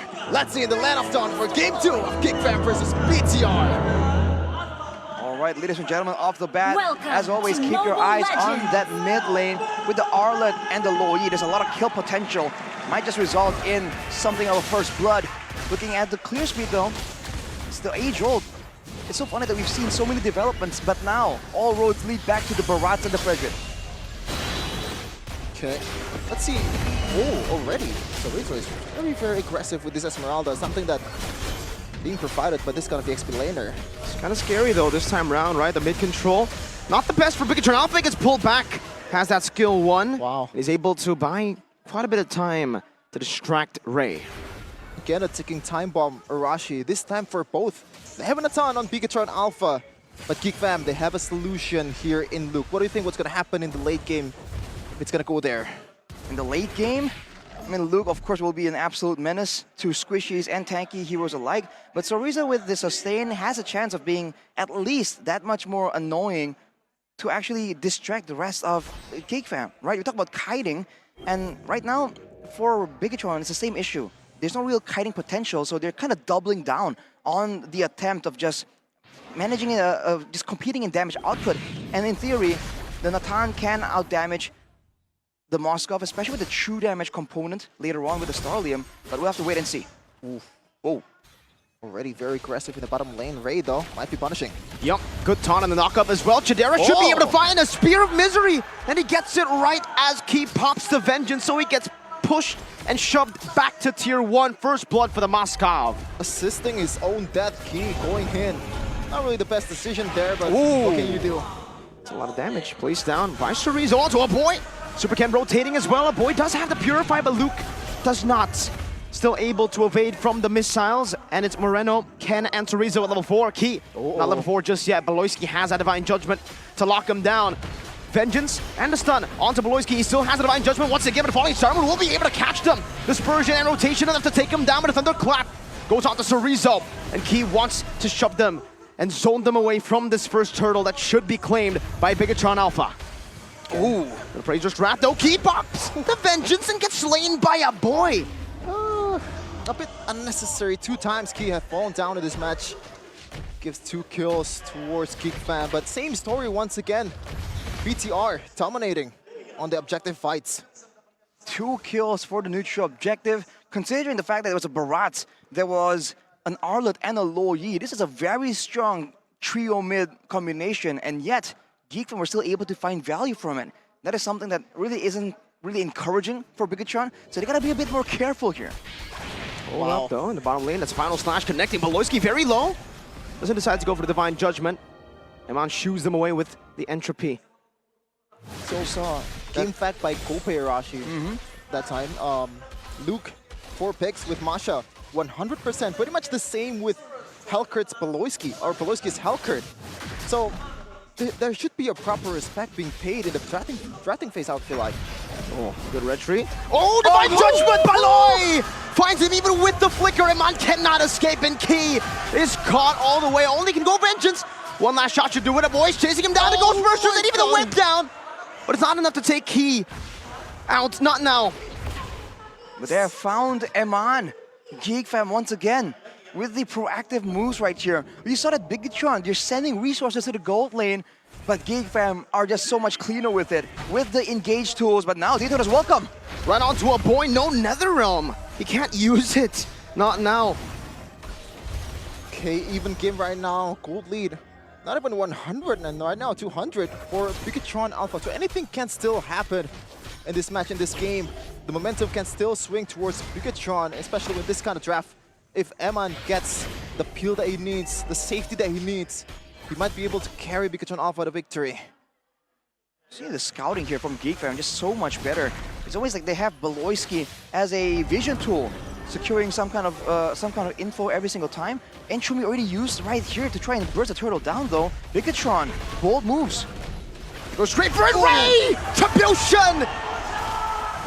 BTR. Let's see in the land of dawn for Game 2 of GaMe2 versus BTR. Alright, ladies and gentlemen, off the bat, Welcome as always, to keep your Mobile eyes Legends. on that mid lane with the Arlet and the Loyi. There's a lot of kill potential. Might just result in something of a first blood. Looking at the clear speed though, it's the age-old. It's so funny that we've seen so many developments, but now all roads lead back to the Barats and the Frederick. Okay, let's see. Oh, already. So Rizzo is very aggressive with this Esmeralda. Something that being provided, but this is gonna be XP laner. It's kind of scary though this time round, right? The mid control, not the best for Bigetron. Alpha gets pulled back, has that skill 1. Wow. He's able to buy quite a bit of time to distract Ray. Again, a ticking time bomb, Arashi. This time for both. They have a ton on Bigetron Alpha, but GaMe2, they have a solution here in Luke. What do you think what's gonna happen in the late game if it's gonna go there? In the late game, I mean, Luke, of course, will be an absolute menace to squishies and tanky heroes alike, but Soriza with the sustain has a chance of being at least that much more annoying to actually distract the rest of GaMe2, right? You talk about kiting, and right now, for Bigetron, it's the same issue. There's no real kiting potential, so they're kind of doubling down on the attempt of just managing, just competing in damage output. And in theory, the Natan can outdamage the Moskov, especially with the true damage component later on with the Starlium, but we'll have to wait and see. Oof. Oh, already very aggressive in the bottom lane. Ray, though, might be punishing. Yup, good taunt on the knockup as well. Chidera should be able to find a Spear of Misery, and he gets it right as Key pops the Vengeance, so he gets pushed and shoved back to tier 1. First blood for the Moskov. Assisting his own death, Key going in. Not really the best decision there, but what can you do? It's a lot of damage. Placed down by Chorizo onto a boy. Super Ken rotating as well. A boy does have the Purify, but Luke does not. Still able to evade from the missiles, and it's Moreno, Ken, and Chorizo at level 4. Key, not level 4 just yet. Beloyski has that Divine Judgment to lock him down. Vengeance and the stun onto Beloyski. He still has the Divine Judgment. Once again, but Falling Star will be able to catch them. Dispersion and rotation enough to take him down, but a Thunderclap goes on to Chorizo, and Key wants to shove them and zone them away from this first turtle that should be claimed by Bigetron Alpha. Ooh, the Appraiser's Wrath though. Key pops the Vengeance and gets slain by a boy. A bit unnecessary. 2 times Key have fallen down in this match. Gives 2 kills towards GaMe2, but same story once again. BTR dominating on the objective fights. 2 kills for the neutral objective. Considering the fact that there was a Barat, there was an Arlet and a Loyi. This is a very strong trio mid combination, and yet GaMe2 were still able to find value from it. That is something that really isn't really encouraging for Bigetron, so they gotta be a bit more careful here. Wow. Up though in the bottom lane, that's Final Slash connecting. Beloyski very low. Doesn't decide to go for the Divine Judgment. Eman shoos them away with the Entropy. So saw game fact by Gope Arashi that time. Luke 4 picks with Masha 100%. Pretty much the same with Helkurt's Beloyski, or Beloyski's Helkurt. So there should be a proper respect being paid in the drafting phase, I would feel like. Oh, good red tree. Oh, Divine Judgment! Baloy finds him even with the flicker. Eman cannot escape, and Key is caught all the way. Only can go Vengeance. One last shot should do it. A boy's chasing him down. The Ghost Bursters and even the whip down. But it's not enough to take Key out. Not now. But they have found Eman. GaMe2 once again with the proactive moves right here. You saw that Bigetron, they're sending resources to the gold lane, but GaMe2 are just so much cleaner with it, with the engage tools. But now Dayton is welcome. Right onto a boy, no Netherrealm. He can't use it. Not now. Okay, even game right now, gold lead. Not even 100, and right now 200 for Bigetron Alpha. So anything can still happen in this match, in this game. The momentum can still swing towards Bigetron, especially with this kind of draft. If Eman gets the peel that he needs, the safety that he needs, he might be able to carry Bigetron Alpha to victory. See the scouting here from GaMe2 just so much better. It's always like they have Beloyski as a vision tool, securing some kind of info every single time. And Chumi already used right here to try and burst the turtle down though. Bigetron, bold moves. Goes straight for it, Ray! Tribulation!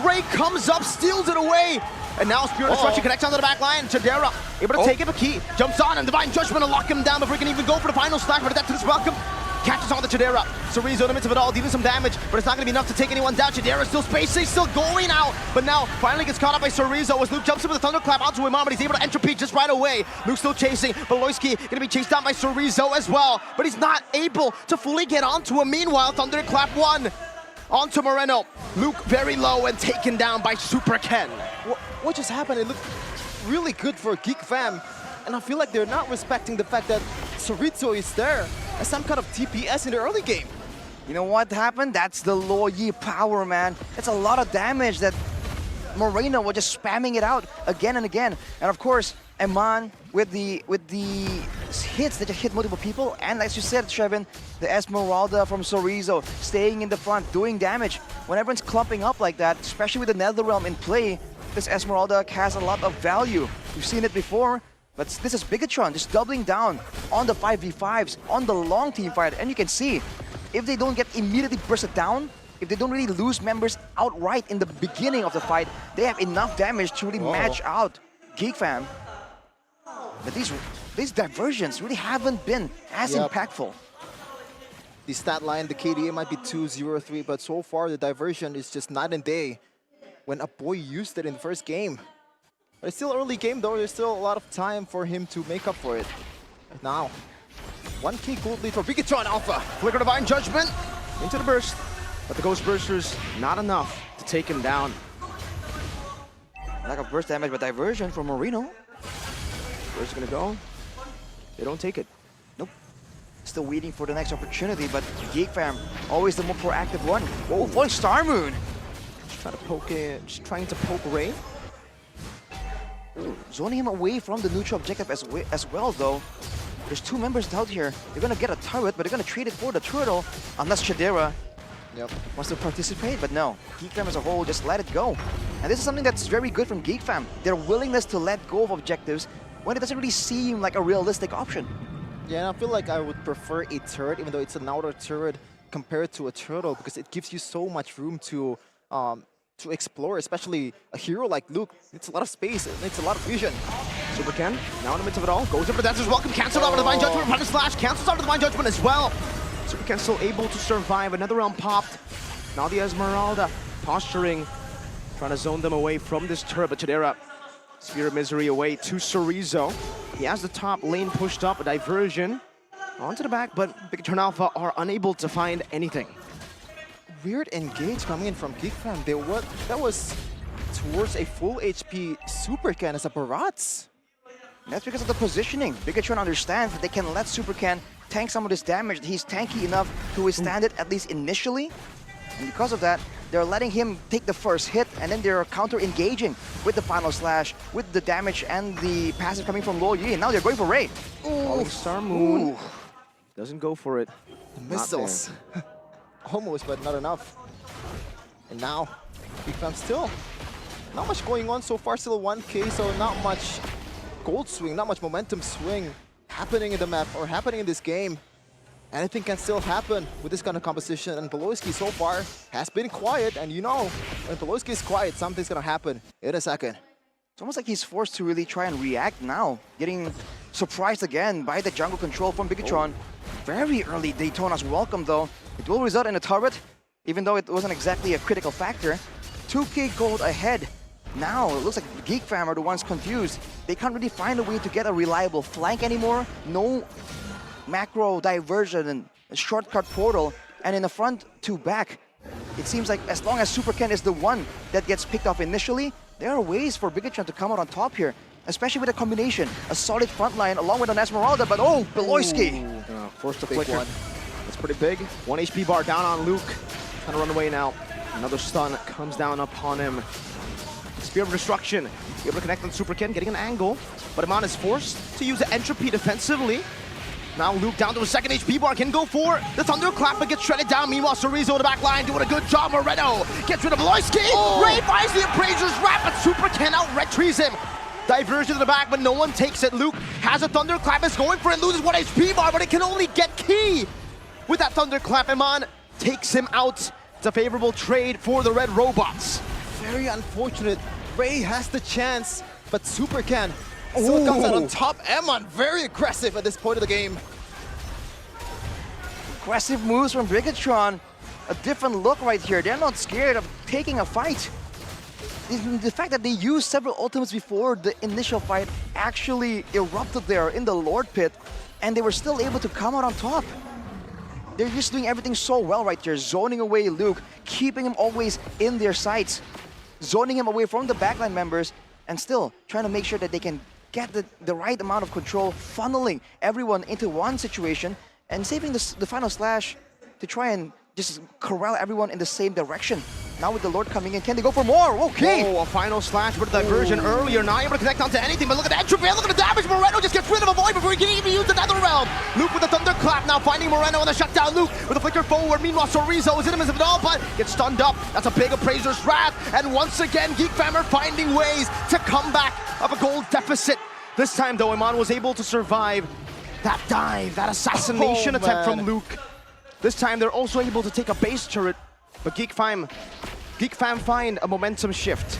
Ray comes up, steals it away. And now Spirit Destruction connects onto the back line. Chidera able to take it, but Key jumps on, and Divine Judgment to lock him down before he can even go for the final stack. But that's to this welcome. Catches on the Chidera. Cerezo in the midst of it all, dealing some damage, but it's not going to be enough to take anyone down. Chidera still spacing, still going out, but now finally gets caught up by Cerezo as Luke jumps in with a thunderclap onto him on, but he's able to entropy just right away. Luke still chasing, but Loiski going to be chased down by Cerezo as well, but he's not able to fully get onto him. Meanwhile, thunderclap 1 onto Moreno. Luke very low and taken down by Super Ken. What just happened? It looked really good for Geek Fam, and I feel like they're not respecting the fact that Cerezo is there as some kind of TPS in the early game. You know what happened? That's the Loyi power, man. It's a lot of damage that Moreno was just spamming it out again and again. And of course, Eman with the hits that just hit multiple people. And as you said, Trevin, the Esmeralda from Cerezo staying in the front, doing damage. When everyone's clumping up like that, especially with the Netherrealm in play, this Esmeralda has a lot of value. We've seen it before, but this is Bigetron just doubling down on the 5v5s, on the long team fight. And you can see, if they don't get immediately bursted down, if they don't really lose members outright in the beginning of the fight, they have enough damage to really match out Geek Fam. But these diversions really haven't been as impactful. The stat line, the KDA might be 2-0-3, but so far the diversion is just night and day when a boy used it in the first game. But it's still early game though, there's still a lot of time for him to make up for it. Now, 1K gold lead for Bigetron Alpha. Flicker Divine Judgment into the burst, but the Ghost Bursters not enough to take him down. Lack of burst damage, but diversion from Moreno. Where's it gonna go? They don't take it. Nope. Still waiting for the next opportunity, but Geek Fam, always the more proactive one. Whoa, falling Star Moon! Just trying to poke Ray. Ooh, zoning him away from the neutral objective as well, though. There's 2 members out here. They're gonna get a turret, but they're gonna trade it for the turtle, unless Chidera wants to participate. But no, Geek Fam as a whole just let it go. And this is something that's very good from Geek Fam. Their willingness to let go of objectives when it doesn't really seem like a realistic option. Yeah, and I feel like I would prefer a turret, even though it's an outer turret, compared to a turtle, because it gives you so much room to explore, especially a hero like Luke. It's a lot of space, it's a lot of vision. Super Ken, now in the midst of it all, goes in for the Dancer's Welcome, cancels out with Divine Judgment, Punish Slash, cancels out with Divine Judgment as well. Super Ken still able to survive, another round popped. Now the Esmeralda posturing, trying to zone them away from this turret, but Chidera, Sphere of Misery away to Cerezo. He has the top lane pushed up, a diversion onto the back, but Bigetron Alpha are unable to find anything. Weird engage coming in from Geek Fam. That was towards a full HP Super Ken as a Barats. That's because of the positioning. Bigetron understands that they can let Super Ken tank some of this damage. He's tanky enough to withstand it, at least initially. And because of that, they're letting him take the first hit, and then they're counter-engaging with the final slash, with the damage and the passive coming from Lo Yi. And now they're going for Ray. Falling Star Moon doesn't go for it. Missiles. Almost, but not enough. And now, Geek Fam still not much going on so far, still 1K, so not much gold swing, not much momentum swing happening in the map or happening in this game. Anything can still happen with this kind of composition, and Beloyski so far has been quiet, and you know, when Beloyski is quiet, something's gonna happen in a second. It's almost like he's forced to really try and react now, getting surprised again by the jungle control from Bigetron. Very early Daytona's welcome though. It will result in a turret, even though it wasn't exactly a critical factor. 2K gold ahead. Now it looks like Geek Fam are the ones confused. They can't really find a way to get a reliable flank anymore. No macro diversion and a shortcut portal. And in the front to back, it seems like as long as Super Ken is the one that gets picked off initially, there are ways for Bigetron to come out on top here. Especially with a combination, a solid front line along with an Esmeralda, but oh, Beloyski! Forced to flicker. That's pretty big. 1 HP bar down on Luke. Trying to run away now. Another stun comes down upon him. Spear of Destruction. Able to connect on Super Ken, getting an angle. But Iman is forced to use Entropy defensively. Now Luke down to a 2nd HP bar, can go for the Thunderclap, but gets shredded down. Meanwhile, Cerezo in the back line doing a good job. Moreno gets rid of Beloyski. Ray finds the Appraiser's Wrap, but Super Ken out retrieves him. Diversion to the back, but no one takes it. Luke has a Thunderclap, is going for it, loses 1 HP bar, but it can only get key. With that Thunderclap, Iman takes him out. It's a favorable trade for the Red Robots. Very unfortunate. Ray has the chance, but Super Ken still comes out on top. Eman very aggressive at this point of the game. aggressive moves from Bigetron. A different look right here. They're not scared of taking a fight. The fact that they used several ultimates before the initial fight actually erupted there in the Lord Pit, and they were still able to come out on top. They're just doing everything so well right here, zoning away Luke, keeping him always in their sights, zoning him away from the backline members, and still trying to make sure that they can get the right amount of control, funneling everyone into one situation, and saving the final slash to try and just corral everyone in the same direction. Now with the Lord coming in, can they go for more? Okay. Oh, a final slash with a diversion earlier. Not able to connect onto anything, but look at that entropy. Look at the damage. Moreno just gets rid of a void before he can even use the Nether Realm. Luke with the thunderclap now finding Moreno on the shutdown. Luke with a flicker forward. Meanwhile, Chorizo is in him as of it all, but gets stunned up. That's a big appraiser's wrath. And once again, GeekFam are finding ways to come back of a gold deficit. This time, though, Iman was able to survive that dive, that assassination attempt from Luke. This time, they're also able to take a base turret, but GeekFam find a momentum shift.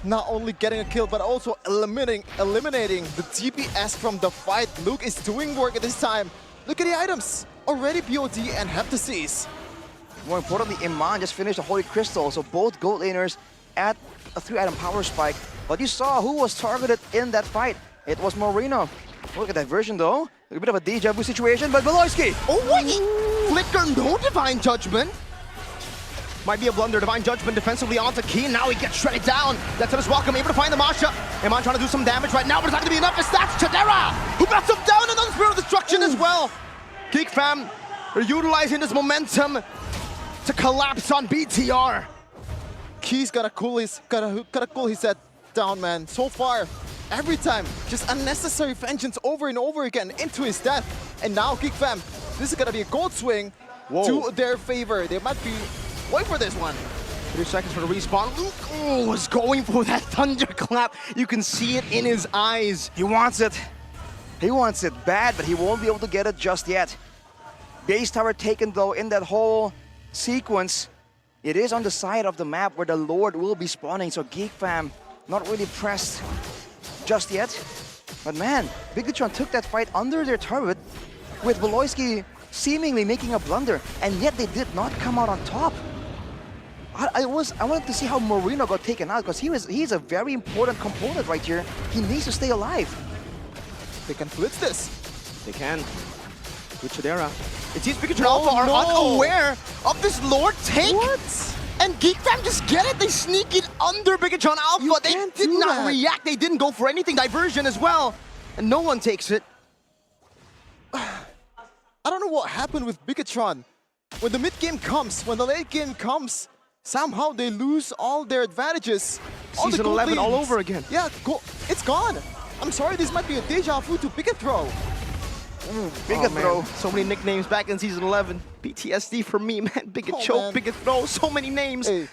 Not only getting a kill, but also eliminating the DPS from the fight. Luke is doing work at this time. Look at the items. Already BOD and Heptasis. More importantly, Iman just finished the Holy Crystal, so both gold laners at a 3-item power spike. But you saw who was targeted in that fight. It was Moreno. Look at that version though. A bit of a deja vu situation, but Beloyski. Oh, wait! Flicker, no Divine Judgment. Might be a blunder. Divine Judgment defensively onto Key. Now he gets shredded down. That's his welcome. Able to find the Masha. Iman trying to do some damage right now, but it's not going to be enough. It's that's Chadera, who got him down and on Spirit of Destruction as well. GeekFam are utilizing this momentum to collapse on BTR. Key's gotta cool his head down, man. So far, every time, just unnecessary vengeance over and over again into his death. And now GeekFam, this is gonna be a gold swing to their favor. They might be wait for this one. 3 seconds for the respawn. Luke is going for that thunderclap. You can see it in his eyes. He wants it. He wants it bad, but he won't be able to get it just yet. Base tower taken though in that whole sequence. It is on the side of the map where the Lord will be spawning, so GeekFam not really pressed just yet. But man, Bigetron took that fight under their turret with Beloyski seemingly making a blunder, and yet they did not come out on top. I wanted to see how Moreno got taken out, because he's a very important component right here. He needs to stay alive. They can blitz this. They can. With Chadera. It seems Bigetron Alpha are unaware of this Lord take. What? And GeekFam just get it. They sneak it under Bigetron Alpha. They did not react. They didn't go for anything. Diversion as well. And no one takes it. I don't know what happened with Bigetron. When the mid game comes, when the late game comes, somehow they lose all their advantages. All Season the 11 all leads. over again. Yeah, it's gone. I'm sorry, this might be a deja vu to Bigetron. Bigetron. So many nicknames back in Season 11. PTSD for me, man. Bigetron, Bigetron, so many names. Hey,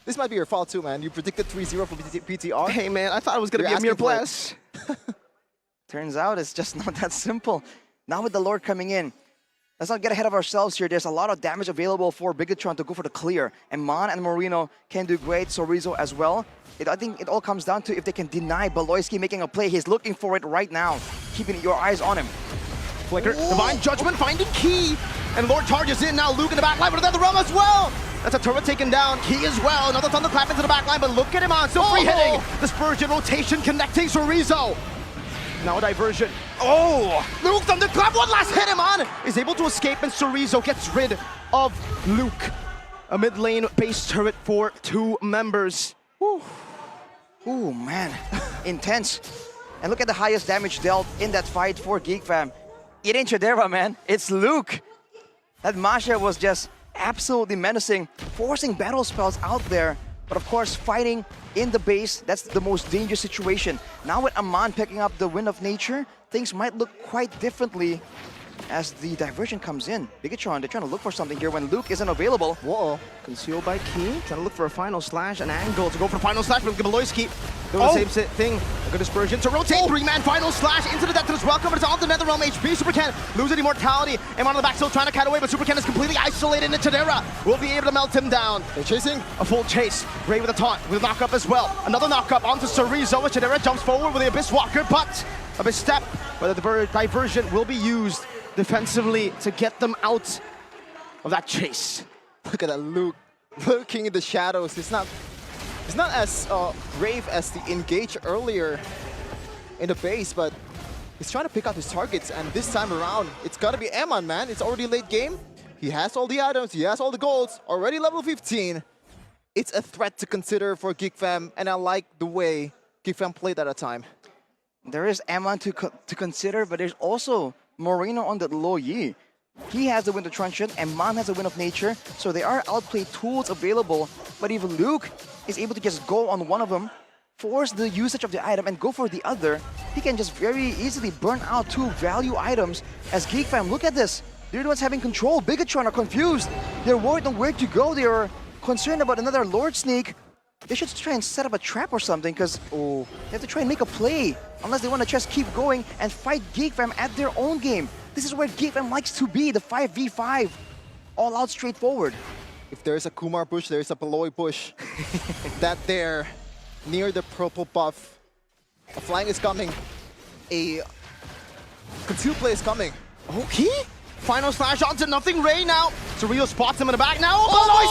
this might be your fault too, man. You predicted 3-0 for PTR. Hey, man, I thought it was going to be a mere bless. Turns out it's just not that simple. Now with the Lord coming in, let's not get ahead of ourselves here. There's a lot of damage available for Bigetron to go for the clear. And Mon and Moreno can do great, Chorizo as well. I think it all comes down to if they can deny Beloyski making a play. He's looking for it right now, keeping your eyes on him. Flicker, Divine Judgment finding Key. And Lord charges in now, Luke in the back line with another realm as well. That's a turret taken down, Key as well. Another thunderclap into the back line, but look at him on, still free hitting. Dispersion, rotation, connecting Chorizo. Now a diversion. Oh! Luke, thunderclap, one last hit him on! Is able to escape, and Chorizo gets rid of Luke. A mid lane base turret for 2 members. Whew. Ooh, man. Intense. And look at the highest damage dealt in that fight for GeekFam. It ain't Chadera, man. It's Luke. That Masha was just absolutely menacing, forcing battle spells out there. But of course, fighting in the base, that's the most dangerous situation. Now with Aman picking up the Wind of Nature, things might look quite differently as the diversion comes in. Bigetron, they're trying to look for something here when Luke isn't available. Whoa, concealed by Key, trying to look for a final slash, an angle to go for the final slash with Beloyski. Doing the same thing, a good dispersion to rotate, 3-man final slash into the depth of his welcome, but it's on the Nether Realm HP. Superken losing immortality, and on the back still trying to cut away, but Superken is completely isolated, and Chadera will be able to melt him down. They're chasing. A full chase, Ray with a taunt, with a knock-up as well. Another knock-up onto Chorizo, as Chadera jumps forward with the Abyss Walker, but a misstep, but the diversion will be used defensively to get them out of that chase. Look at that Luke lurking in the shadows. He's not as brave as the engage earlier in the base, but he's trying to pick out his targets, and this time around, it's gotta be Eman, man. It's already late game. He has all the items, he has all the golds, already level 15. It's a threat to consider for GeekFam, and I like the way GeekFam played at a time. There is Eman to consider, but there's also Moreno on the low Yi. He has the Wind of Truncheon, and Man has the Wind of Nature, so there are outplay tools available. But if Luke is able to just go on one of them, force the usage of the item, and go for the other, he can just very easily burn out 2 value items. As GeekFam, look at this. They're the ones having control. Bigetron are confused. They're worried on where to go. They're concerned about another Lord Sneak. They should try and set up a trap or something, because they have to try and make a play, unless they want to just keep going and fight GeekFam at their own game. This is where GeekFam likes to be, the 5v5. All out straightforward. If there's a Kumar bush, there's a Beloy bush. That there, near the purple buff. A flying is coming. A concealed play is coming. Okay. Final slash onto nothing. Ray now. Surreal spots him in the back now. Beloy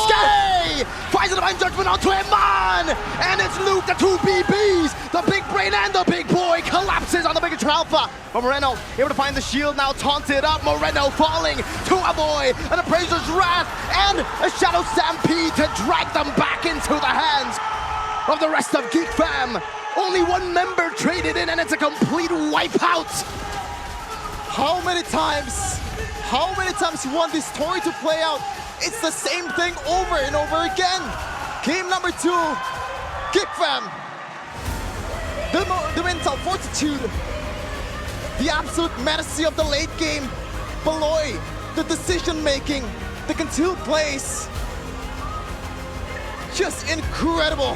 finds the divine judgment onto Eman! And it's Luke, the 2 BBs! The big brain and the big boy collapses on the Bigetron Alpha. But Moreno able to find the shield now, taunted up. Moreno falling to avoid an Appraiser's Wrath and a Shadow Stampede to drag them back into the hands of the rest of GeekFam. Only 1 member traded in, and it's a complete wipeout. How many times you want this story to play out? It's the same thing over and over again. Game number 2, GeekFam. The mental fortitude, the absolute medicine of the late game. Beloy, the decision making, the concealed plays. Just incredible.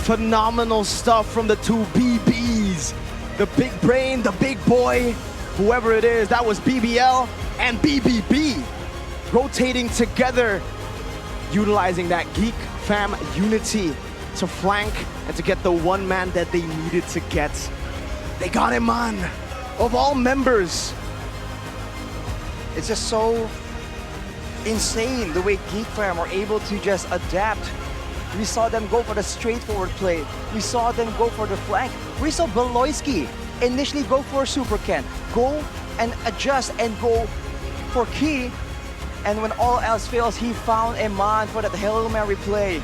Phenomenal stuff from the 2 BBs. The big brain, the big boy, whoever it is, that was BBL and BBB. Rotating together, utilizing that GeekFam unity to flank and to get the 1 man that they needed to get. They got him on, of all members. It's just so insane the way GeekFam are able to just adapt. We saw them go for the straightforward play. We saw them go for the flank. We saw Beloyski initially go for Super Ken, go and adjust and go for Key. And when all else fails, he found Eman for that Hail Mary play.